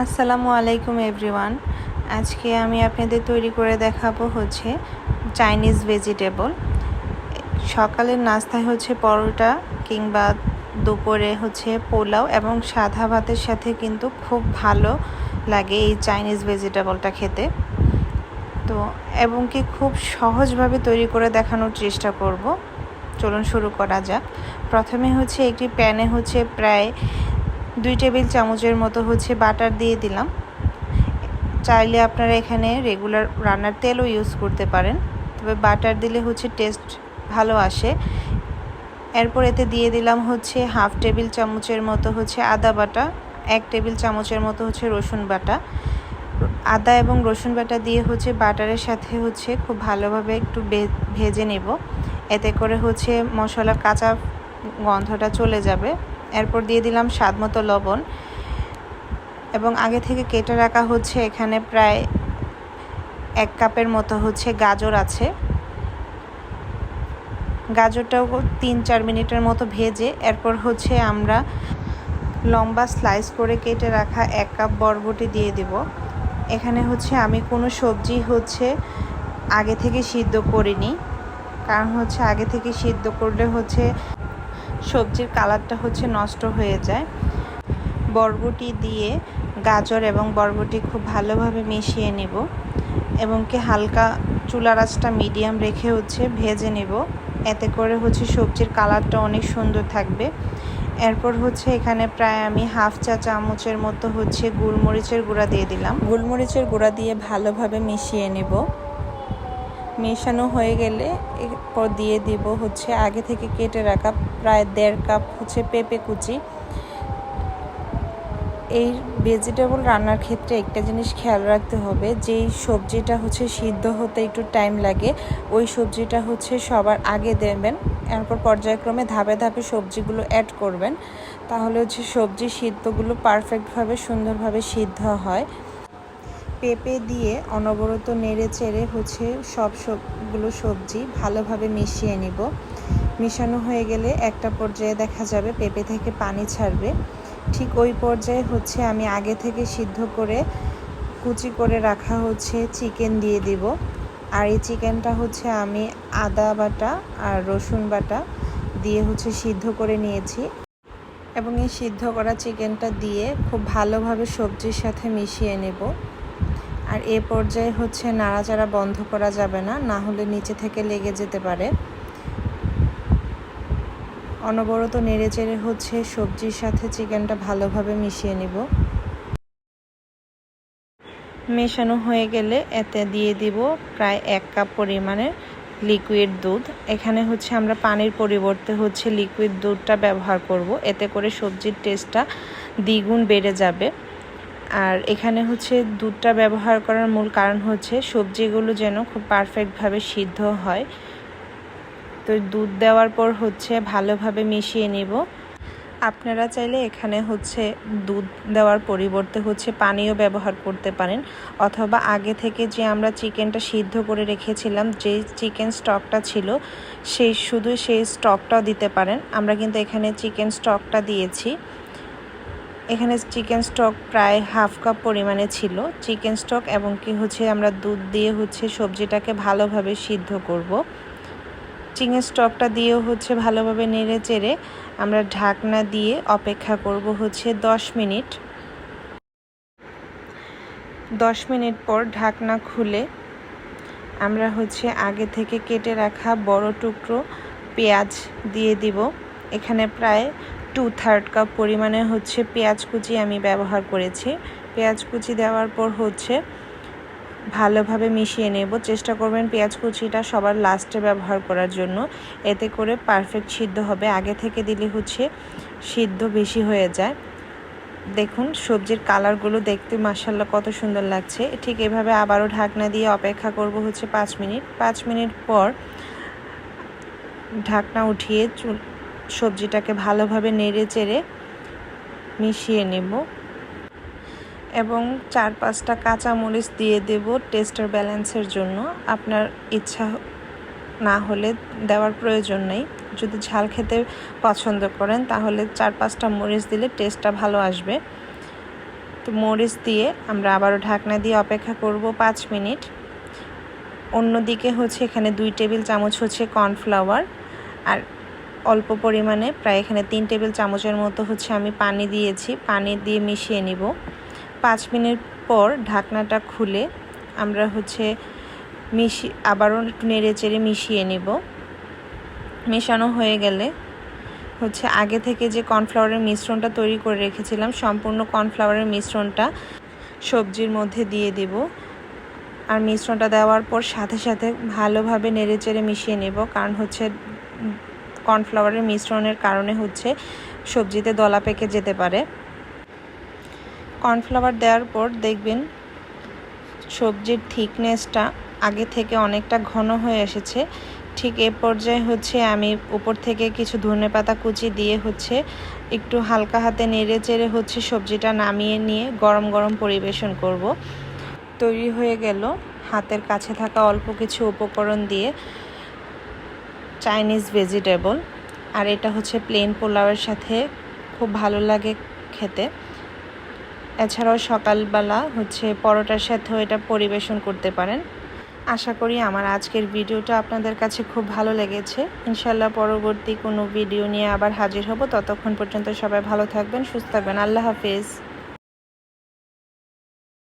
আসসালামু আলাইকুম এভরিওয়ান। আজকে আমি আপনাদের তৈরি করে দেখাবো চাইনিজ ভেজিটেবল। সকালের নাস্তায় পরোটা কিংবা দুপুরে পোলাও এবং সাদা ভাতের সাথে কিন্তু খুব ভালো লাগে এই চাইনিজ ভেজিটেবলটা খেতে। তো এবং কি খুব সহজভাবে তৈরি করে দেখানোর চেষ্টা করব। চলুন শুরু করা যাক। প্রথমে একটি প্যানে প্রায় 2 টেবিল চামচের মতো বাটার দিয়ে দিলাম। চাইলে আপনারা এখানে রেগুলার রান্নার তেলও ইউজ করতে পারেন, তবে বাটার দিলে টেস্ট ভালো আসে। এরপর এতে দিয়ে দিলাম হাফ টেবিল চামচের মতো আদা বাটা, 1 টেবিল চামচের মতো রসুন বাটা। আদা এবং রসুন বাটা দিয়ে বাটারের সাথে খুব ভালোভাবে একটু ভেজে নেব। এতে করে মশলার কাঁচা গন্ধটা চলে যাবে। এরপর দিয়ে দিলাম স্বাদ মতো লবণ এবং আগে থেকে কেটে রাখা এখানে প্রায় 1 কাপের মতো গাজর আছে। গাজরটাও 3-4 মিনিটের মতো ভেজে এরপর আমরা লম্বা স্লাইস করে কেটে রাখা 1 কাপ বরবটি দিয়ে দেব। এখানে আমি কোনো সবজি আগে থেকে সিদ্ধ করিনি, কারণ আগে থেকে সিদ্ধ করলে সবজির কালারটা নষ্ট হয়ে যায়। বরবটি দিয়ে গাজর এবং বরবটি খুব ভালোভাবে মিশিয়ে নেব এবং হালকা চুলার আঁচটা মিডিয়াম রেখে ভেজে নেব। এতে করে সবজির কালারটা অনেক সুন্দর থাকবে। এরপর এখানে প্রায় আমি হাফ চা চামচের মতো গোলমরিচের গুঁড়া দিয়ে দিলাম। গোলমরিচের গুঁড়া দিয়ে ভালোভাবে মিশিয়ে নেব। মেশানো হয়ে গেলে এরপর দিয়ে দিব আগে থেকে কেটে রাখা প্রায় 1.5 কাপ পেঁপে কুচি। এই ভেজিটেবল রান্নার ক্ষেত্রে একটা জিনিস খেয়াল রাখতে হবে, যেই সবজিটা সিদ্ধ হতে একটু টাইম লাগে ওই সবজিটা সবার আগে দেবেন। এরপর পর্যায়ক্রমে ধাপে ধাপে সবজিগুলো অ্যাড করবেন, তাহলে সবজি সিদ্ধগুলো পারফেক্টভাবে সুন্দরভাবে সিদ্ধ হয়। পেঁপে দিয়ে অনবরত নেড়ে চেড়ে সবগুলো সবজি ভালোভাবে মিশিয়ে নিব। মিশানো হয়ে গেলে একটা পর্যায়ে দেখা যাবে পেঁপে থেকে পানি ছাড়বে। ঠিক ওই পর্যায়ে আমি আগে থেকে সিদ্ধ করে কুচি করে রাখা চিকেন দিয়ে দিব। আর এই চিকেনটা আমি আদা বাটা আর রসুন বাটা দিয়ে সিদ্ধ করে নিয়েছি এবং এই সিদ্ধ করা চিকেনটা দিয়ে খুব ভালোভাবে সবজির সাথে মিশিয়ে নেব। আর এ পর্যায়ে নাড়াচাড়া বন্ধ করা যাবে না, না হলে নিচে থেকে লেগে যেতে পারে। অনবরত নেড়েচেড়ে সবজির সাথে চিকেনটা ভালোভাবে মিশিয়ে নিব। মেশানো হয়ে গেলে এতে দিয়ে দিব প্রায় 1 কাপ পরিমাণের লিকুইড দুধ। এখানে আমরা পানির পরিবর্তে লিকুইড দুধটা ব্যবহার করব। এতে করে সবজির টেস্টটা দ্বিগুণ বেড়ে যাবে। আর এখানে দুধটা ব্যবহার করার মূল কারণ সবজিগুলো যেন খুব পারফেক্টভাবে সিদ্ধ হয়। তো দুধ দেওয়ার পর ভালোভাবে মিশিয়ে নেব। আপনারা চাইলে এখানে দুধ দেওয়ার পরিবর্তে পানিও ব্যবহার করতে পারেন, অথবা আগে থেকে যে আমরা চিকেনটা সিদ্ধ করে রেখেছিলাম, যে চিকেন স্টকটা ছিল সেই স্টকটাও দিতে পারেন। আমরা কিন্তু এখানে চিকেন স্টকটা দিয়েছি। এখানে চিকেন স্টক প্রায় হাফ কাপ পরিমাণে ছিল। চিকেন স্টক এবং আমরা দুধ দিয়ে সবজিটাকে ভালোভাবে সিদ্ধ করব। চিকেন স্টকটা দিয়েও ভালোভাবে নেড়ে চেড়ে আমরা ঢাকনা দিয়ে অপেক্ষা করব 10 মিনিট। 10 মিনিট পর ঢাকনা খুলে আমরা আগে থেকে কেটে রাখা বড় টুকরো পেঁয়াজ দিয়ে দিব। এখানে প্রায় 2/3 কাপ পরিমাণে পেঁয়াজ কুচি আমি ব্যবহার করেছি। পেঁয়াজ কুচি দেওয়ার পর ভালোভাবে মিশিয়ে নেব। চেষ্টা করবেন পেঁয়াজ কুচিটা সবার লাস্টে ব্যবহার করার জন্য, এতে করে পারফেক্ট সিদ্ধ হবে। আগে থেকে দিলে সিদ্ধ বেশি হয়ে যায়। দেখুন সবজির কালারগুলো দেখতে মাশাআল্লাহ কত সুন্দর লাগছে। ঠিক এভাবে আবারও ঢাকনা দিয়ে অপেক্ষা করব 5 মিনিট। 5 মিনিট পর ঢাকনা উঠিয়ে সবজিটাকে ভালোভাবে নেড়ে চেড়ে মিশিয়ে নেব এবং 4-5টা কাঁচামরিচ দিয়ে দেব টেস্টের ব্যালেন্সের জন্য। আপনার ইচ্ছা না হলে দেওয়ার প্রয়োজন নেই। যদি ঝাল খেতে পছন্দ করেন তাহলে 4-5টা মরিচ দিলে টেস্টটা ভালো আসবে। তো মরিচ দিয়ে আমরা আবারও ঢাকনা দিয়ে অপেক্ষা করব 5 মিনিট। অন্যদিকে হচ্ছে এখানে 2 টেবিল চামচ হচ্ছে কর্নফ্লাওয়ার আর অল্প পরিমাণে প্রায় এখানে 3 টেবিল চামচের মতো হচ্ছে আমি পানি দিয়েছি। পানি দিয়ে মিশিয়ে নিব। 5 মিনিট পর ঢাকনাটা খুলে আমরা হচ্ছে আবারও একটু নেড়েচেড়ে মিশিয়ে নিব। মেশানো হয়ে গেলে হচ্ছে আগে থেকে যে কর্নফ্লাওয়ারের মিশ্রণটা তৈরি করে রেখেছিলাম সম্পূর্ণ কর্নফ্লাওয়ারের মিশ্রণটা সবজির মধ্যে দিয়ে দেব। আর মিশ্রণটা দেওয়ার পর সাথে সাথে ভালোভাবে নেড়েচেড়ে মিশিয়ে নেব, কারণ হচ্ছে কর্নফ্লাওয়ারের মিশ্রণের কারণে হচ্ছে সবজিতে দলা পেকে যেতে পারে। কর্নফ্লাওয়ার দেওয়ার পর দেখবেন সবজির থিকনেসটা আগে থেকে অনেকটা ঘন হয়ে এসেছে। ঠিক এ পর্যায়ে হচ্ছে আমি উপর থেকে কিছু ধনেপাতা কুচি দিয়ে হচ্ছে একটু হালকা হাতে নেড়ে চেড়ে হচ্ছে সবজিটা নামিয়ে নিয়ে গরম গরম পরিবেশন করব। তৈরি হয়ে গেল হাতের কাছে থাকা অল্প কিছু উপকরণ দিয়ে চাইনিজ ভেজিটেবল। আর এটা হচ্ছে প্লেন পোলাওয়ের সাথে খুব ভালো লাগে খেতে। এছাড়াও সকালবেলা হচ্ছে পরোটার সাথেও এটা পরিবেশন করতে পারেন। আশা করি আমার আজকের ভিডিওটা আপনাদের কাছে খুব ভালো লেগেছে। ইনশাল্লাহ পরবর্তী কোনো ভিডিও নিয়ে আবার হাজির হব। ততক্ষণ পর্যন্ত সবাই ভালো থাকবেন, সুস্থ থাকবেন। আল্লাহ হাফেজ।